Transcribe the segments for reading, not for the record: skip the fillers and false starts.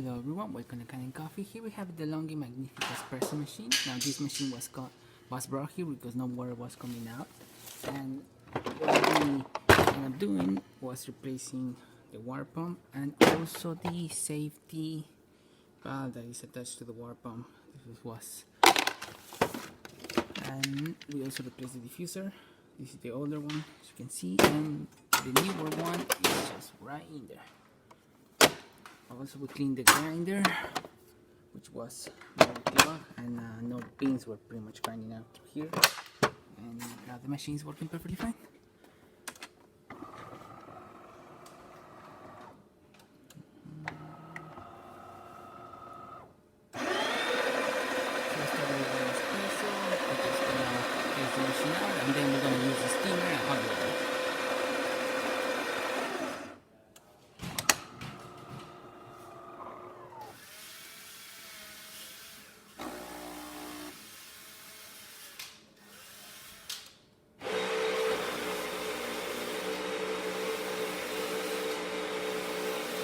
Hello everyone, welcome to Kanen Coffee. Here we have the Delongfhi Magnifica Espresso machine. Now this machine was brought here because no water was coming out, and what we ended up doing was replacing the water pump and also the safety valve that is attached to the water pump. And we also replaced the diffuser. This is the older one, as you can see, and the newer one is just right in there. Also, we cleaned the grinder, which was very clogged, and no beans were pretty much grinding out through here. And now the machine is working perfectly fine. So I started with an espresso. We're just gonna place the machine out, and then we're gonna use the steamer and hot water.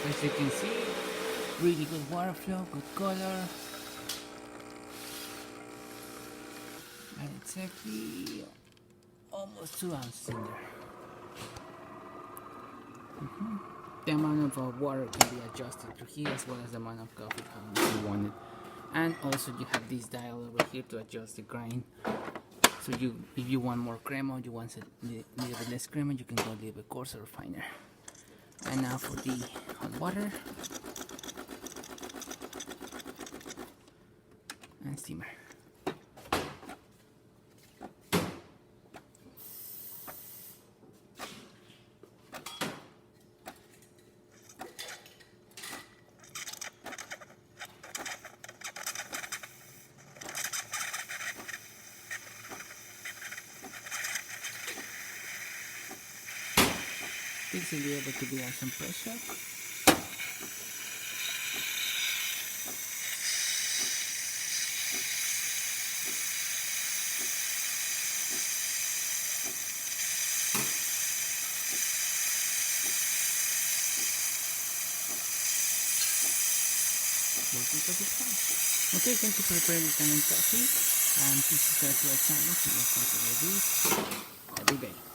As you can see, really good water flow, good color, and exactly almost 2 ounces in there. The amount of water can be adjusted through here, as well as the amount of coffee how much you want it. And also you have this dial over here to adjust the grind. So if you want more crema, you want a little bit less crema, you can go a little bit coarser or finer. And now for the hot water and steamer. This will be able to be on some pressure. Working perfectly fine. Okay, thank you for preparing the Kanen Coffee, and please subscribe to our channel to watch more videos every day.